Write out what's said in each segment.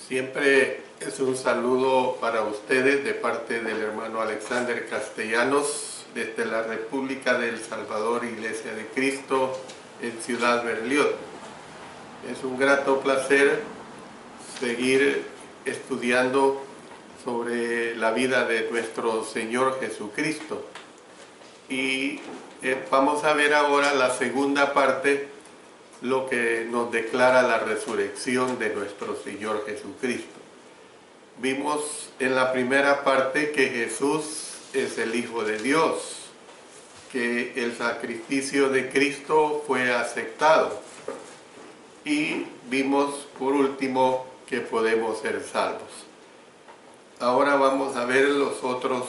Siempre es un saludo para ustedes de parte del hermano Alexander Castellanos desde la República de El Salvador, Iglesia de Cristo en Ciudad Berlioz. Es un grato placer seguir estudiando sobre la vida de nuestro Señor Jesucristo. Y vamos a ver ahora la segunda parte, lo que nos declara la resurrección de nuestro Señor Jesucristo. Vimos en la primera parte que Jesús es el Hijo de Dios, que el sacrificio de Cristo fue aceptado. Y vimos por último que podemos ser salvos. Ahora vamos a ver los otros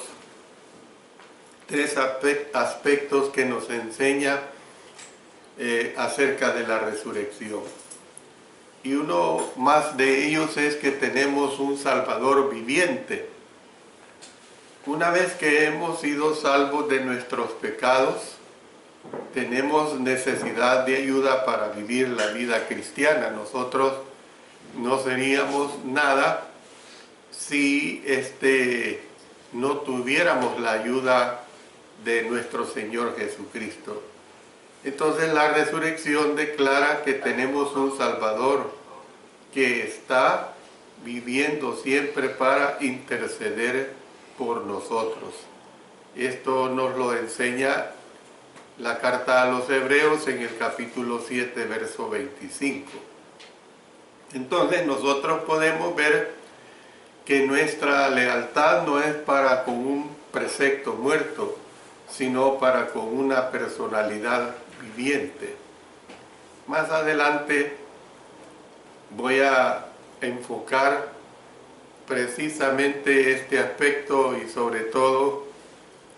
tres aspectos que nos enseña acerca de la resurrección. Y uno más de ellos es que tenemos un Salvador viviente. Una vez que hemos sido salvos de nuestros pecados, tenemos necesidad de ayuda para vivir la vida cristiana. Nosotros no seríamos nada si no tuviéramos la ayuda de nuestro Señor Jesucristo. Entonces la resurrección declara que tenemos un Salvador que está viviendo siempre para interceder por nosotros. Esto nos lo enseña la carta a los Hebreos en el capítulo 7, verso 25. Entonces nosotros podemos ver que nuestra lealtad no es para con un precepto muerto, sino para con una personalidad viviente. Más adelante voy a enfocar precisamente este aspecto y sobre todo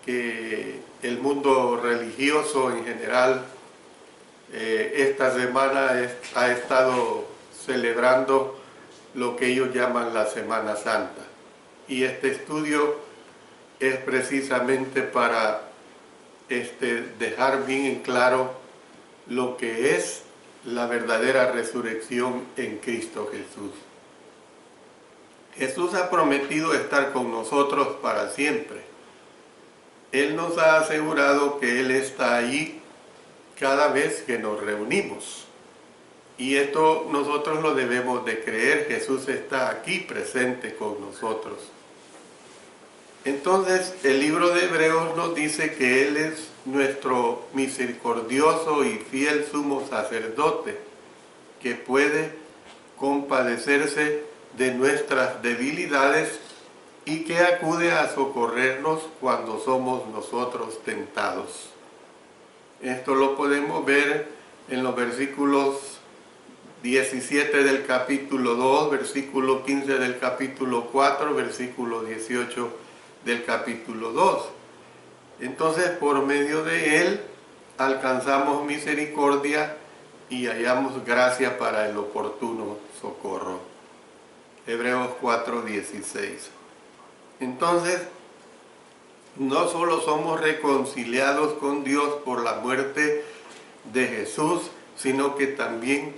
que el mundo religioso en general esta semana ha estado celebrando lo que ellos llaman la Semana Santa. Y este estudio es precisamente para dejar bien en claro lo que es la verdadera resurrección en Cristo Jesús. Jesús ha prometido estar con nosotros para siempre. Él nos ha asegurado que Él está allí cada vez que nos reunimos. Y esto nosotros lo debemos de creer. Jesús está aquí presente con nosotros. Entonces el libro de Hebreos nos dice que Él es nuestro misericordioso y fiel sumo sacerdote, que puede compadecerse de nuestras debilidades y que acude a socorrernos cuando somos nosotros tentados. Esto lo podemos ver en los versículos 17 del capítulo 2, versículo 15 del capítulo 4, versículo 18 del capítulo 2. Entonces, por medio de Él alcanzamos misericordia y hallamos gracia para el oportuno socorro. Hebreos 4:16. Entonces, no solo somos reconciliados con Dios por la muerte de Jesús, sino que también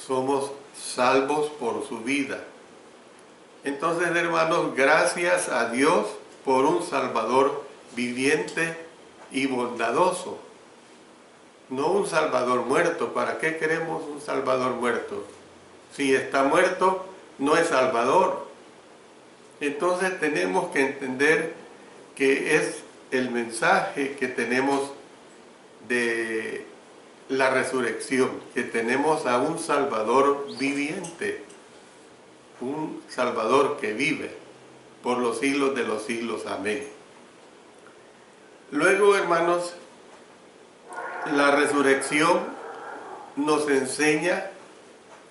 somos salvos por su vida. Entonces, hermanos, gracias a Dios por un Salvador viviente y bondadoso. No un Salvador muerto. ¿Para qué queremos un Salvador muerto? Si está muerto, no es Salvador. Entonces tenemos que entender que es el mensaje que tenemos de la resurrección, que tenemos a un Salvador viviente, un Salvador que vive por los siglos de los siglos. Amén. Luego, hermanos, la resurrección nos enseña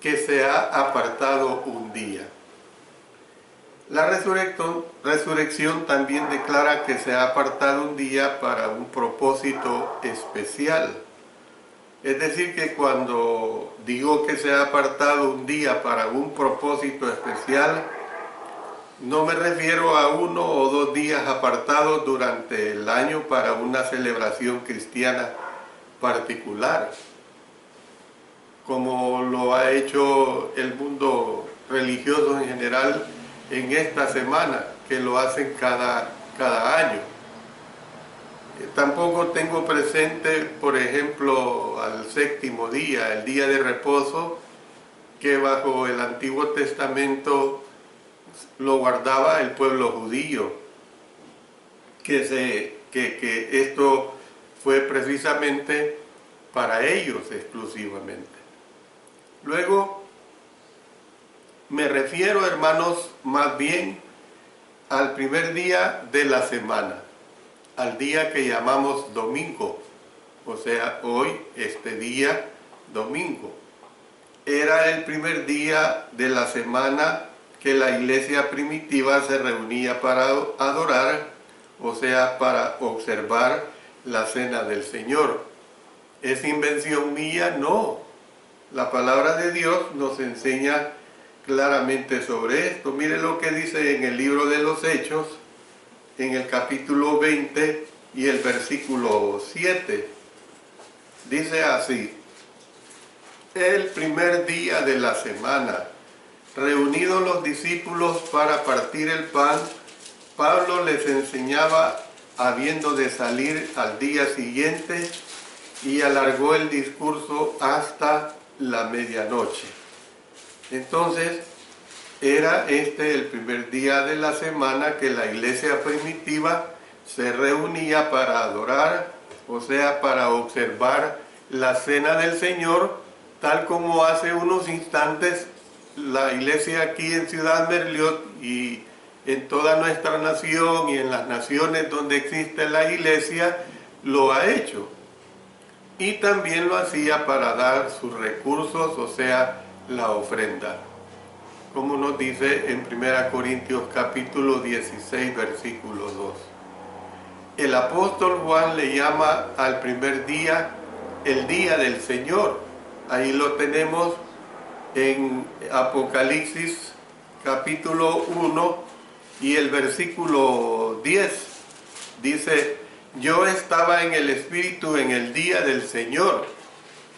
que se ha apartado un día. La resurrección también declara que se ha apartado un día para un propósito especial. Es decir, que cuando digo que se ha apartado un día para un propósito especial, no me refiero a 1 o 2 días apartados durante el año para una celebración cristiana particular, como lo ha hecho el mundo religiosos en general en esta semana, que lo hacen cada año. Tampoco tengo presente, por ejemplo, al séptimo día, el día de reposo, que bajo el Antiguo Testamento lo guardaba el pueblo judío, que esto fue precisamente para ellos exclusivamente. Luego, me refiero, hermanos, más bien al primer día de la semana, al día que llamamos domingo, o sea, hoy, este día, domingo. Era el primer día de la semana que la iglesia primitiva se reunía para adorar, o sea, para observar la cena del Señor. ¿Es invención mía? No. La palabra de Dios nos enseña claramente sobre esto. Mire lo que dice en el libro de los Hechos, en el capítulo 20 y el versículo 7. Dice así: el primer día de la semana, reunidos los discípulos para partir el pan, Pablo les enseñaba habiendo de salir al día siguiente, y alargó el discurso hasta la medianoche. Entonces, era este el primer día de la semana que la iglesia primitiva se reunía para adorar, o sea, para observar la cena del Señor, tal como hace unos instantes la iglesia aquí en Ciudad Merliot y en toda nuestra nación y en las naciones donde existe la iglesia, lo ha hecho. Y también lo hacía para dar sus recursos, o sea, la ofrenda, como nos dice en 1 Corintios capítulo 16, versículo 2. El apóstol Juan le llama al primer día el día del Señor. Ahí lo tenemos en Apocalipsis capítulo 1 y el versículo 10. Dice: yo estaba en el Espíritu en el día del Señor,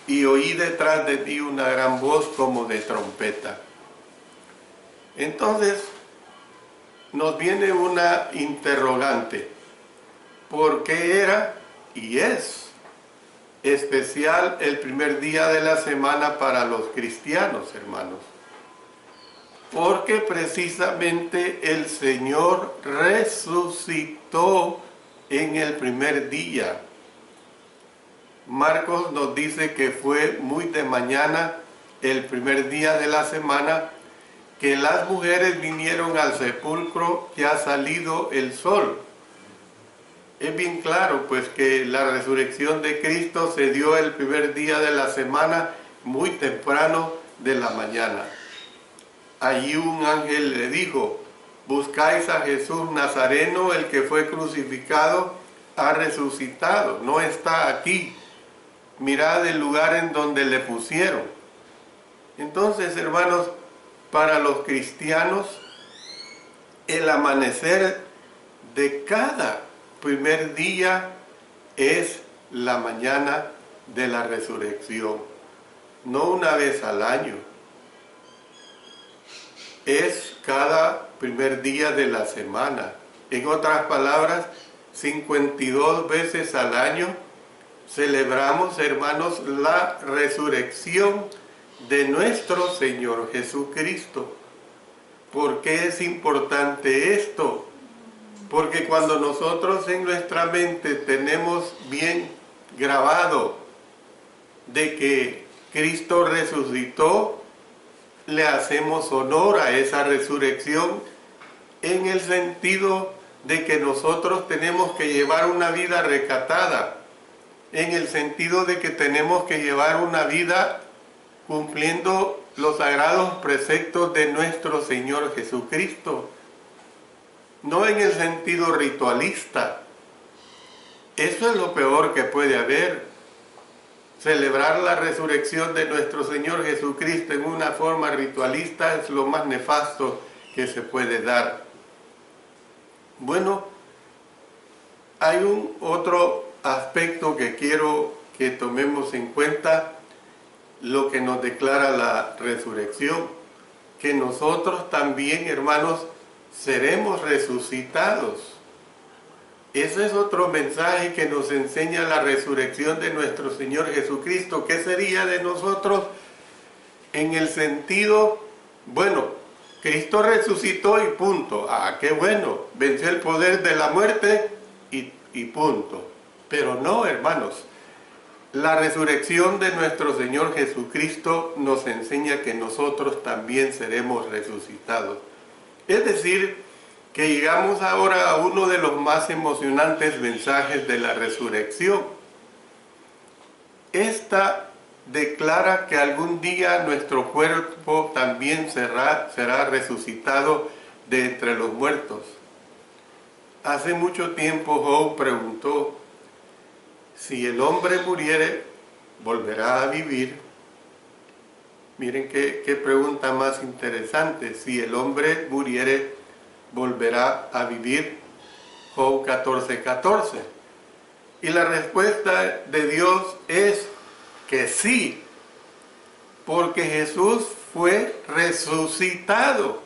y oí detrás de mí una gran voz como de trompeta. Entonces, nos viene una interrogante. ¿Por qué era y es especial el primer día de la semana para los cristianos, hermanos? Porque precisamente el Señor resucitó en el primer día. Marcos nos dice que fue muy de mañana, el primer día de la semana, que las mujeres vinieron al sepulcro ya salido el sol. Es bien claro, pues, que la resurrección de Cristo se dio el primer día de la semana, muy temprano de la mañana. Allí un ángel le dijo: buscáis a Jesús Nazareno, el que fue crucificado, ha resucitado, no está aquí. Mirad el lugar en donde le pusieron. Entonces, hermanos, para los cristianos, el amanecer de cada primer día es la mañana de la resurrección, no una vez al año. Es cada primer día de la semana. En otras palabras, 52 veces al año celebramos, hermanos, la resurrección de nuestro Señor Jesucristo. ¿Por qué es importante esto? Porque cuando nosotros en nuestra mente tenemos bien grabado de que Cristo resucitó, le hacemos honor a esa resurrección en el sentido de que nosotros tenemos que llevar una vida recatada, en el sentido de que tenemos que llevar una vida cumpliendo los sagrados preceptos de nuestro Señor Jesucristo, no en el sentido ritualista. Eso es lo peor que puede haber. Celebrar la resurrección de nuestro Señor Jesucristo en una forma ritualista es lo más nefasto que se puede dar. Bueno, hay un otro aspecto que quiero que tomemos en cuenta, lo que nos declara la resurrección, que nosotros también, hermanos, seremos resucitados. Ese es otro mensaje que nos enseña la resurrección de nuestro Señor Jesucristo. ¿Qué sería de nosotros? En el sentido, bueno, Cristo resucitó y punto. Ah, qué bueno, venció el poder de la muerte y punto. Pero no, hermanos, la resurrección de nuestro Señor Jesucristo nos enseña que nosotros también seremos resucitados. Es decir, que llegamos ahora a uno de los más emocionantes mensajes de la resurrección. Esta declara que algún día nuestro cuerpo también será resucitado de entre los muertos. Hace mucho tiempo Job preguntó, si el hombre muriere, ¿volverá a vivir? Miren qué pregunta más interesante. Si el hombre muriere, ¿volverá a vivir? Job 14:14. Y la respuesta de Dios es que sí, porque Jesús fue resucitado.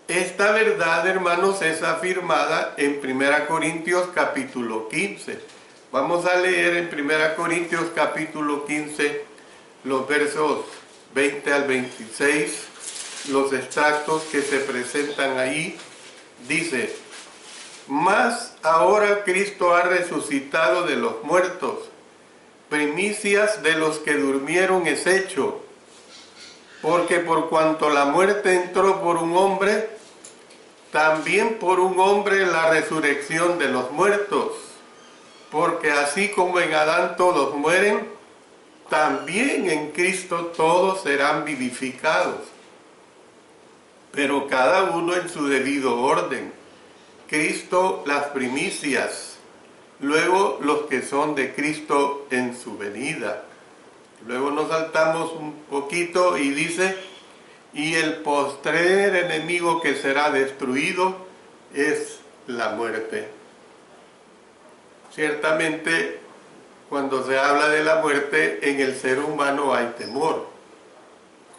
Esta verdad, hermanos, es afirmada en 1 Corintios capítulo 15. Vamos a leer en 1 Corintios capítulo 15 los versos 20 al 26, los extractos que se presentan ahí. Dice, mas ahora Cristo ha resucitado de los muertos, primicias de los que durmieron es hecho, porque por cuanto la muerte entró por un hombre, también por un hombre la resurrección de los muertos. Porque así como en Adán todos mueren, también en Cristo todos serán vivificados. Pero cada uno en su debido orden. Cristo las primicias, luego los que son de Cristo en su venida. Luego nos saltamos un poquito y dice, y el postrer enemigo que será destruido es la muerte. Ciertamente, cuando se habla de la muerte, en el ser humano hay temor.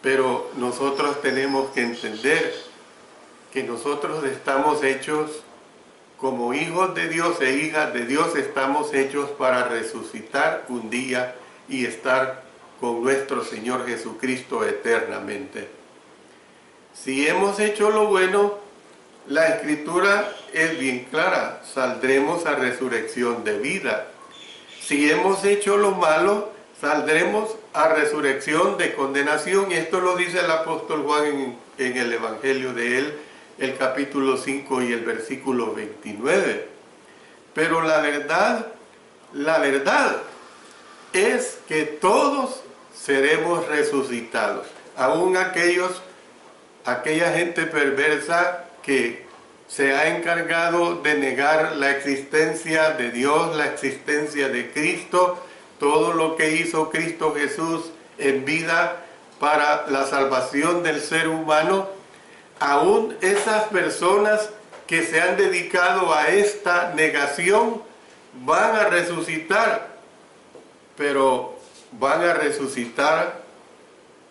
Pero nosotros tenemos que entender que nosotros estamos hechos, como hijos de Dios e hijas de Dios, estamos hechos para resucitar un día y estar con nuestro Señor Jesucristo eternamente. Si hemos hecho lo bueno, la Escritura es bien clara, saldremos a resurrección de vida. Si hemos hecho lo malo, saldremos a resurrección de condenación. Y esto lo dice el apóstol Juan en el Evangelio de él, el capítulo 5 y el versículo 29. Pero la verdad es que todos seremos resucitados. Aún aquella gente perversa que se ha encargado de negar la existencia de Dios, la existencia de Cristo, todo lo que hizo Cristo Jesús en vida para la salvación del ser humano, aún esas personas que se han dedicado a esta negación van a resucitar, pero van a resucitar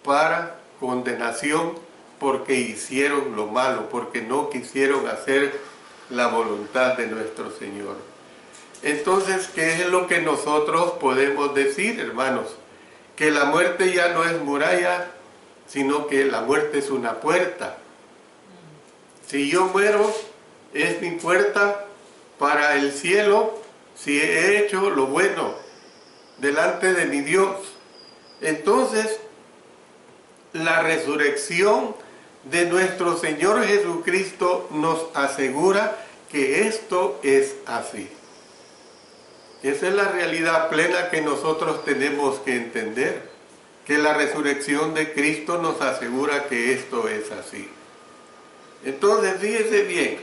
para condenación, porque hicieron lo malo, porque no quisieron hacer la voluntad de nuestro Señor. Entonces, ¿qué es lo que nosotros podemos decir, hermanos? Que la muerte ya no es muralla, sino que la muerte es una puerta. Si yo muero, es mi puerta para el cielo, si he hecho lo bueno delante de mi Dios. Entonces, la resurrección de nuestro Señor Jesucristo nos asegura que esto es así. Esa es la realidad plena que nosotros tenemos que entender, que la resurrección de Cristo nos asegura que esto es así. Entonces, fíjese bien,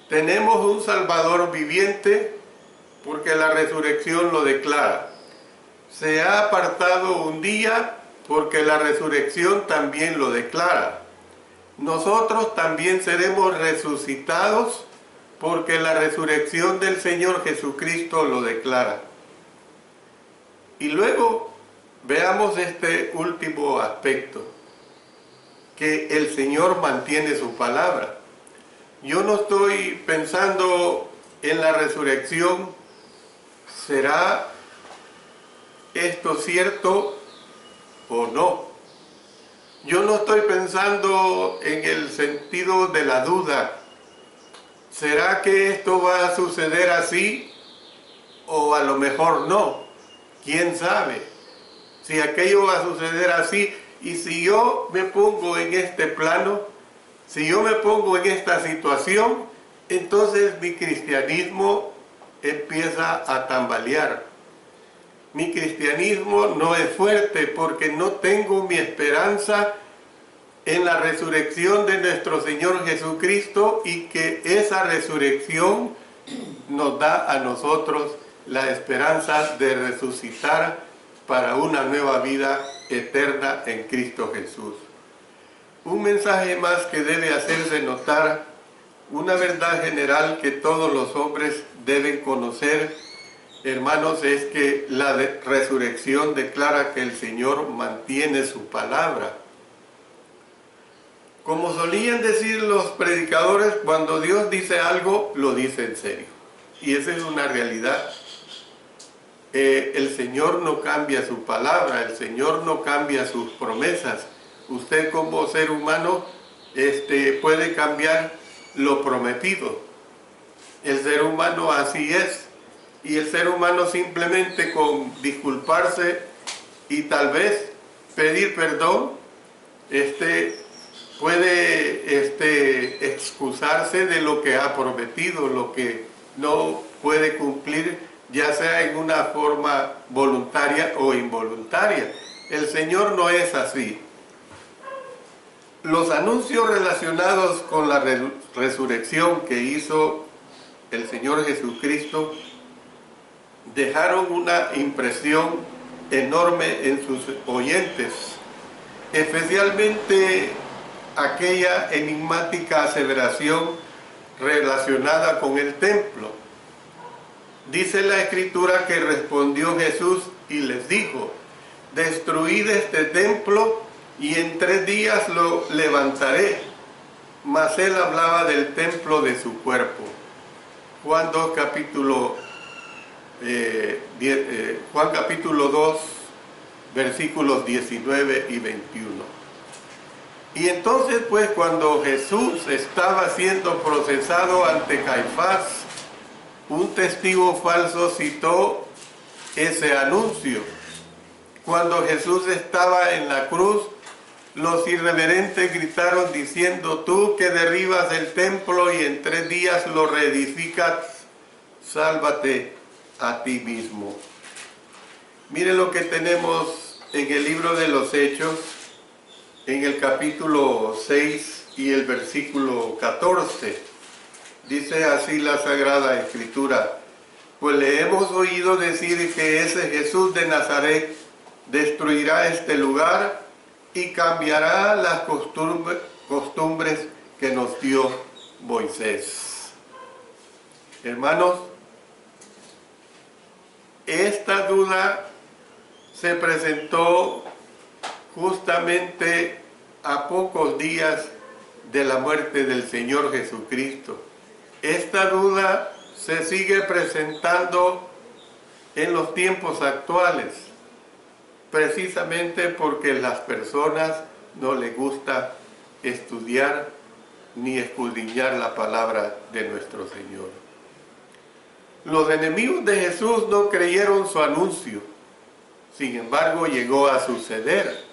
tenemos un Salvador viviente porque la resurrección lo declara. Se ha apartado un día porque la resurrección también lo declara. Nosotros también seremos resucitados porque la resurrección del Señor Jesucristo lo declara. Y luego veamos este último aspecto. que el Señor mantiene su palabra. Yo no estoy pensando en la resurrección. ¿Será esto cierto o no? Yo no estoy pensando en el sentido de la duda. ¿Será que esto va a suceder así o a lo mejor no? ¿Quién sabe? Si aquello va a suceder así, y si yo me pongo en este plano, si yo me pongo en esta situación, entonces mi cristianismo empieza a tambalear. Mi cristianismo no es fuerte porque no tengo mi esperanza en la resurrección de nuestro Señor Jesucristo, y que esa resurrección nos da a nosotros la esperanza de resucitar para una nueva vida eterna en Cristo Jesús. Un mensaje más que debe hacerse notar, una verdad general que todos los hombres deben conocer, hermanos, es que la resurrección declara que el Señor mantiene su palabra. Como solían decir los predicadores, cuando Dios dice algo, lo dice en serio. Y esa es una realidad. El Señor no cambia su palabra, el Señor no cambia sus promesas. Usted como ser humano puede cambiar lo prometido. El ser humano así es. Y el ser humano simplemente con disculparse y tal vez pedir perdón, puede excusarse de lo que ha prometido, lo que no puede cumplir, ya sea en una forma voluntaria o involuntaria. El Señor no es así. Los anuncios relacionados con la resurrección que hizo el Señor Jesucristo dejaron una impresión enorme en sus oyentes, especialmente aquella enigmática aseveración relacionada con el templo. Dice la Escritura que respondió Jesús y les dijo: destruid este templo y en 3 días lo levantaré. Mas él hablaba del templo de su cuerpo. Juan 2, Juan capítulo 2, versículos 19 y 21. Y entonces, pues, cuando Jesús estaba siendo procesado ante Caifás, un testigo falso citó ese anuncio. Cuando Jesús estaba en la cruz, los irreverentes gritaron diciendo: tú que derribas el templo y en 3 días lo reedificas, sálvate a ti mismo. Mire lo que tenemos en el libro de los Hechos, en el capítulo 6 y el versículo 14. Dice así la Sagrada Escritura: pues le hemos oído decir que ese Jesús de Nazaret destruirá este lugar y cambiará las costumbres que nos dio Moisés. Hermanos, esta duda se presentó justamente a pocos días de la muerte del Señor Jesucristo. Esta duda se sigue presentando en los tiempos actuales, precisamente porque las personas no les gusta estudiar ni escudriñar la palabra de nuestro Señor. Los enemigos de Jesús no creyeron su anuncio, sin embargo llegó a suceder.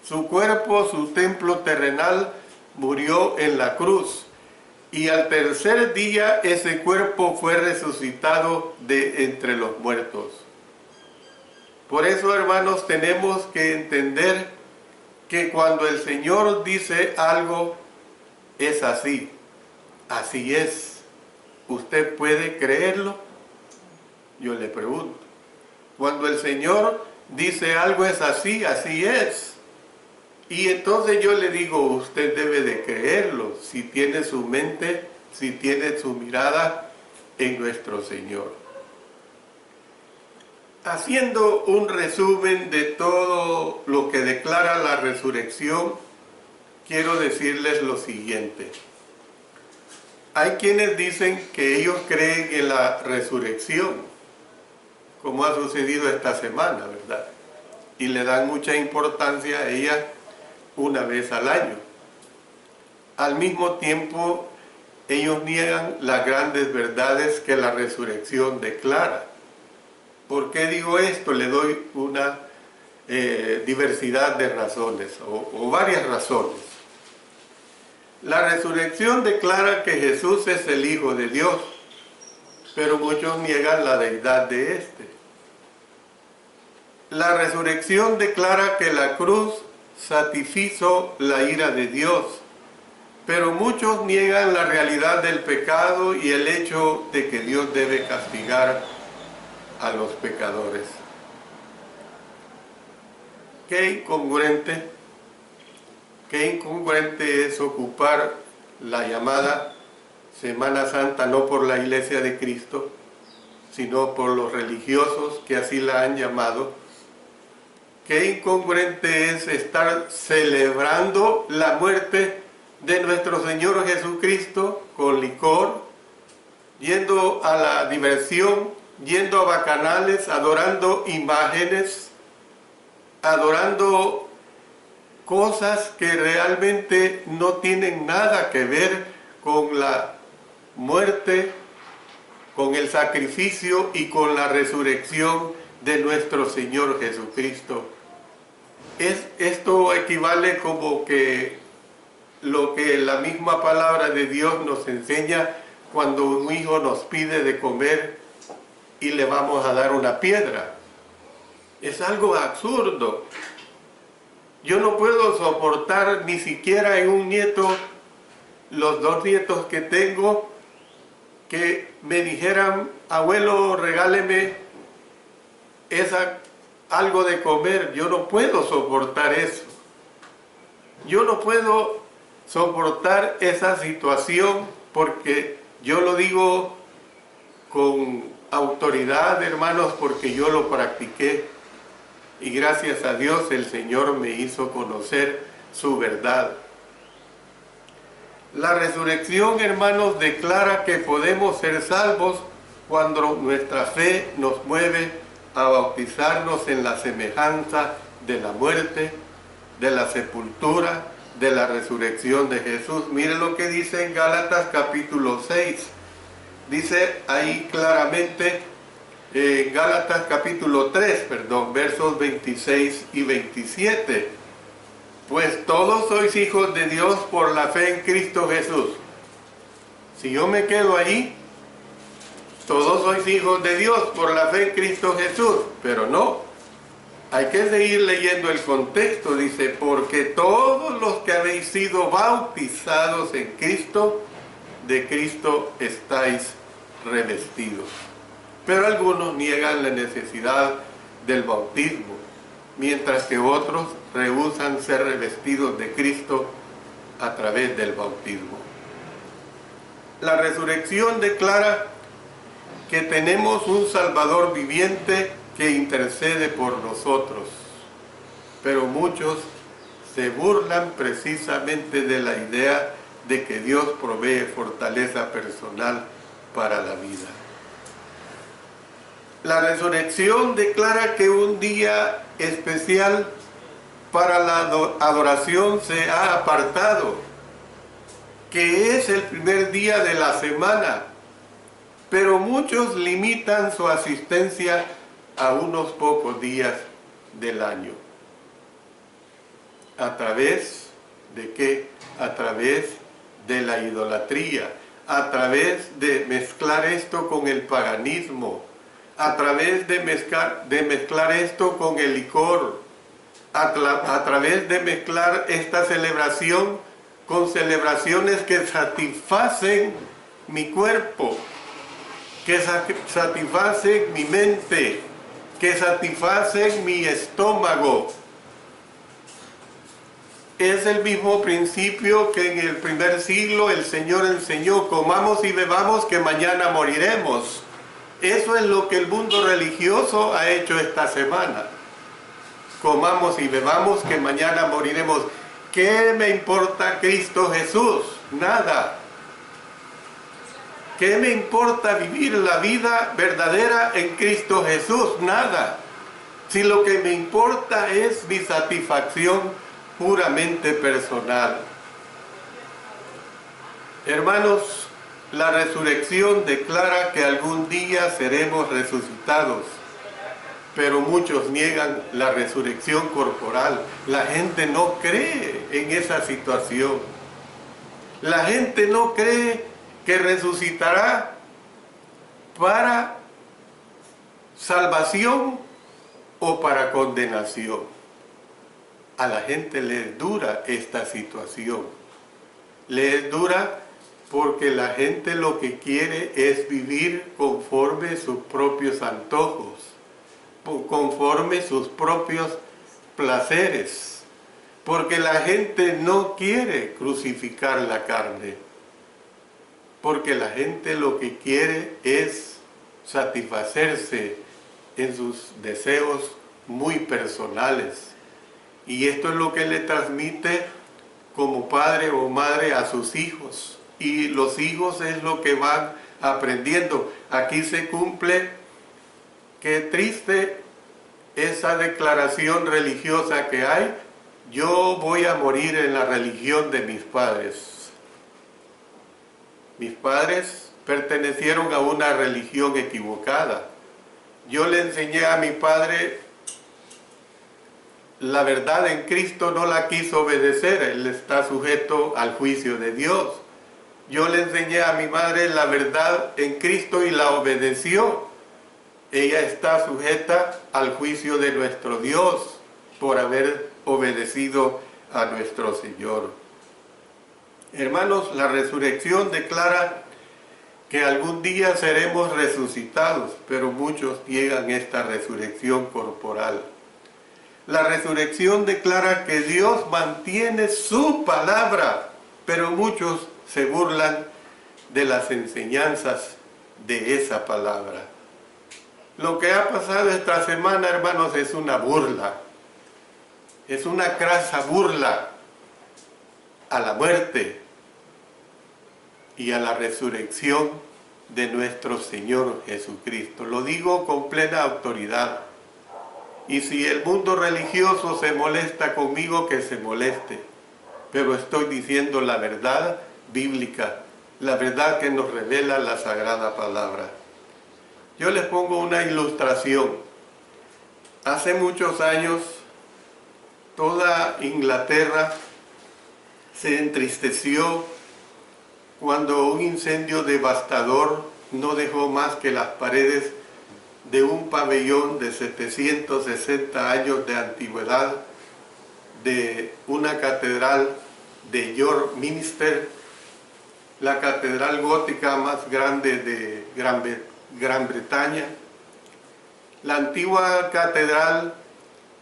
Su cuerpo, su templo terrenal, murió en la cruz, y al 3er día ese cuerpo fue resucitado de entre los muertos. Por eso, hermanos, tenemos que entender que cuando el Señor dice algo, es así. Así es. ¿Usted puede creerlo? Yo le pregunto. Cuando el Señor dice algo, es así, así es. Y entonces yo le digo, usted debe de creerlo, si tiene su mente, si tiene su mirada en nuestro Señor. Haciendo un resumen de todo lo que declara la resurrección, quiero decirles lo siguiente. Hay quienes dicen que ellos creen en la resurrección, como ha sucedido esta semana, ¿verdad? Y le dan mucha importancia a ella una vez al año. Al mismo tiempo, ellos niegan las grandes verdades que la resurrección declara. ¿Por qué digo esto? Le doy una diversidad de razones, o varias razones. La resurrección declara que Jesús es el Hijo de Dios, pero muchos niegan la deidad de éste. La resurrección declara que la cruz satisfizo la ira de Dios, pero muchos niegan la realidad del pecado y el hecho de que Dios debe castigar a los pecadores. Qué incongruente es ocupar la llamada Semana Santa no por la Iglesia de Cristo, sino por los religiosos que así la han llamado. Qué incongruente es estar celebrando la muerte de nuestro Señor Jesucristo con licor, yendo a la diversión, yendo a bacanales, adorando imágenes, adorando cosas que realmente no tienen nada que ver con la muerte, con el sacrificio y con la resurrección de nuestro Señor Jesucristo. Esto equivale como que lo que la misma palabra de Dios nos enseña cuando un hijo nos pide de comer y le vamos a dar una piedra. Es algo absurdo. Yo no puedo soportar ni siquiera en un nieto, los 2 nietos que tengo, que me dijeran, abuelo, regáleme algo de comer. Yo no puedo soportar eso. Yo no puedo soportar esa situación porque yo lo digo con autoridad, hermanos, porque yo lo practiqué. Y gracias a Dios el Señor me hizo conocer su verdad. La resurrección, hermanos, declara que podemos ser salvos cuando nuestra fe nos mueve a bautizarnos en la semejanza de la muerte, de la sepultura, de la resurrección de Jesús. Mire lo que dice en Gálatas capítulo 6. Dice ahí claramente, Gálatas capítulo 3, versos 26 y 27. Pues todos sois hijos de Dios por la fe en Cristo Jesús. Si yo me quedo ahí, todos sois hijos de Dios por la fe en Cristo Jesús. Pero no, hay que seguir leyendo el contexto. Dice, porque todos los que habéis sido bautizados en Cristo, de Cristo estáis revestidos. Pero algunos niegan la necesidad del bautismo, mientras que otros rehúsan ser revestidos de Cristo a través del bautismo. La resurrección declara que tenemos un Salvador viviente que intercede por nosotros, pero muchos se burlan precisamente de la idea de que Dios provee fortaleza personal para la vida. La resurrección declara que un día especial para la adoración se ha apartado, que es el primer día de la semana, pero muchos limitan su asistencia a unos pocos días del año. ¿A través de qué? A través de la idolatría, a través de mezclar esto con el paganismo, a través de mezclar esto con el licor, a través de mezclar esta celebración con celebraciones que satisfacen mi cuerpo, que satisfacen mi mente, que satisfacen mi estómago. Es el mismo principio que en el primer siglo el Señor enseñó: comamos y bebamos que mañana moriremos. Eso es lo que el mundo religioso ha hecho esta semana. Comamos y bebamos que mañana moriremos. ¿Qué me importa Cristo Jesús? Nada. ¿Qué me importa vivir la vida verdadera en Cristo Jesús? Nada. Si lo que me importa es mi satisfacción puramente personal. Hermanos, la resurrección declara que algún día seremos resucitados, pero muchos niegan la resurrección corporal. La gente no cree en esa situación. La gente no cree que resucitará para salvación o para condenación. A la gente le es dura esta situación. Le es dura porque la gente lo que quiere es vivir conforme sus propios antojos, conforme sus propios placeres, porque la gente no quiere crucificar la carne, porque la gente lo que quiere es satisfacerse en sus deseos muy personales, y esto es lo que le transmite como padre o madre a sus hijos, y los hijos es lo que van aprendiendo. Aquí se cumple. Qué triste esa declaración religiosa que hay: yo voy a morir en la religión de mis padres. Mis padres pertenecieron a una religión equivocada. Yo le enseñé a mi padre la verdad en Cristo, no la quiso obedecer, él está sujeto al juicio de Dios. Yo le enseñé a mi madre la verdad en Cristo y la obedeció. Ella está sujeta al juicio de nuestro Dios por haber obedecido a nuestro Señor. Hermanos, la resurrección declara que algún día seremos resucitados, pero muchos niegan esta resurrección corporal. La resurrección declara que Dios mantiene su palabra, pero muchos se burlan de las enseñanzas de esa palabra. Lo que ha pasado esta semana, hermanos, es una burla. Es una crasa burla a la muerte y a la resurrección de nuestro Señor Jesucristo. Lo digo con plena autoridad. Y si el mundo religioso se molesta conmigo, que se moleste. Pero estoy diciendo la verdad bíblica, la verdad que nos revela la Sagrada Palabra. Yo les pongo una ilustración. Hace muchos años, toda Inglaterra se entristeció cuando un incendio devastador no dejó más que las paredes de un pabellón de 760 años de antigüedad de una catedral de York Minster, la catedral gótica más grande de Gran Bretaña. La antigua catedral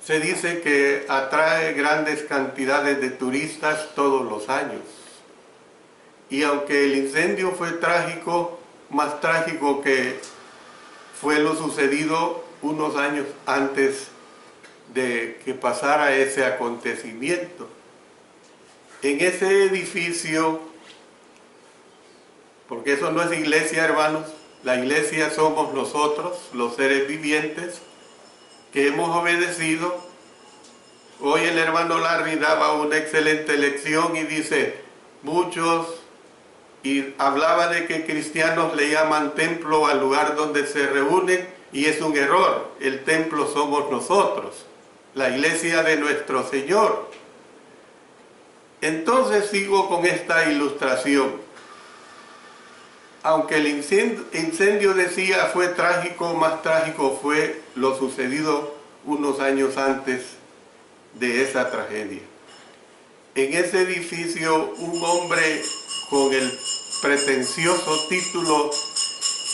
se dice que atrae grandes cantidades de turistas todos los años. Y aunque el incendio fue trágico, más trágico que fue lo sucedido unos años antes de que pasara ese acontecimiento. En ese edificio, porque eso no es iglesia, hermanos, la iglesia somos nosotros, los seres vivientes, que hemos obedecido. Hoy el hermano Larry daba una excelente lección y dice, muchos, y hablaba de que cristianos le llaman templo al lugar donde se reúnen, y es un error. El templo somos nosotros, la iglesia de nuestro Señor. Entonces sigo con esta ilustración. Aunque el incendio decía fue trágico, más trágico fue lo sucedido unos años antes de esa tragedia. En ese edificio, un hombre con el pretencioso título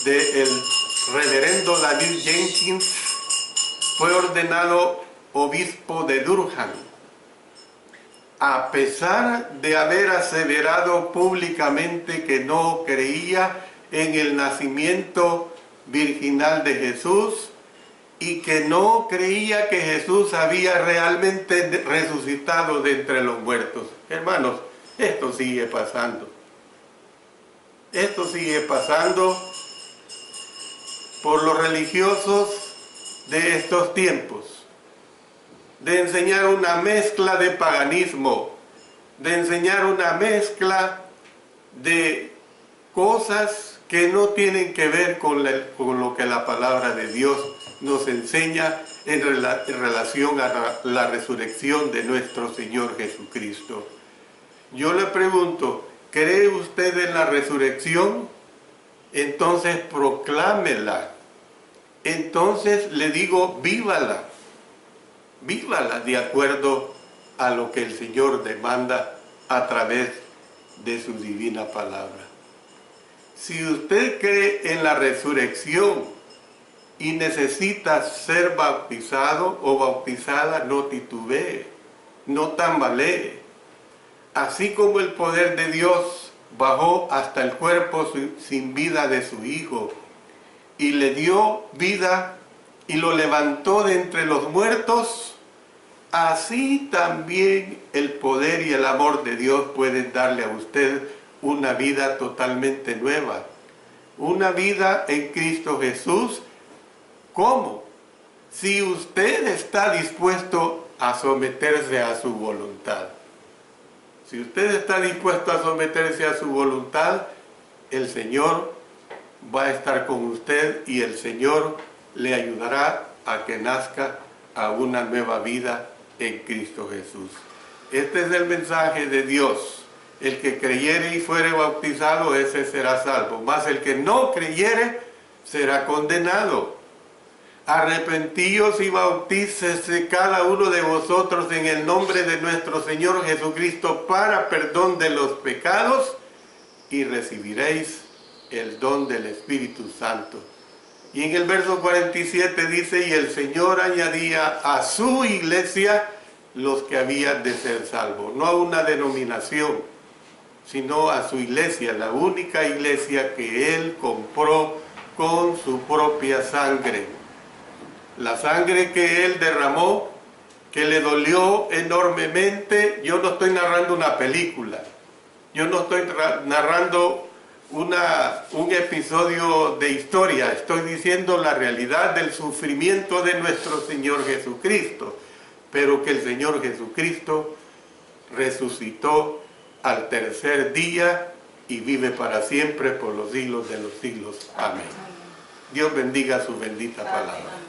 de el reverendo David Jenkins fue ordenado obispo de Durham, a pesar de haber aseverado públicamente que no creía en el nacimiento virginal de Jesús y que no creía que Jesús había realmente resucitado de entre los muertos. Hermanos, esto sigue pasando. Esto sigue pasando por los religiosos de estos tiempos, de enseñar una mezcla de paganismo, de enseñar una mezcla de cosas que no tienen que ver con lo que la palabra de Dios nos enseña en relación a la resurrección de nuestro Señor Jesucristo. Yo le pregunto, ¿cree usted en la resurrección? Entonces proclámela. Entonces le digo, vívala. Vívala de acuerdo a lo que el Señor demanda a través de su divina palabra. Si usted cree en la resurrección y necesita ser bautizado o bautizada, no titubee, no tambalee. Así como el poder de Dios bajó hasta el cuerpo sin vida de su Hijo y le dio vida y lo levantó de entre los muertos, así también el poder y el amor de Dios pueden darle a usted una vida totalmente nueva. Una vida en Cristo Jesús. ¿Cómo? Si usted está dispuesto a someterse a su voluntad. Si usted está dispuesto a someterse a su voluntad, el Señor va a estar con usted y el Señor le ayudará a que nazca a una nueva vida en Cristo Jesús. Este es el mensaje de Dios. El que creyere y fuere bautizado, ese será salvo. Mas el que no creyere, será condenado. Arrepentíos y bautícese cada uno de vosotros en el nombre de nuestro Señor Jesucristo para perdón de los pecados y recibiréis el don del Espíritu Santo. Y en el verso 47 dice, y el Señor añadía a su iglesia los que habían de ser salvos. No a una denominación, sino a su iglesia, la única iglesia que Él compró con su propia sangre. La sangre que Él derramó, que le dolió enormemente. Yo no estoy narrando una película, yo no estoy narrando un episodio de historia, estoy diciendo la realidad del sufrimiento de nuestro Señor Jesucristo, pero que el Señor Jesucristo resucitó al tercer día y vive para siempre por los siglos de los siglos. Amén. Dios bendiga su bendita palabra.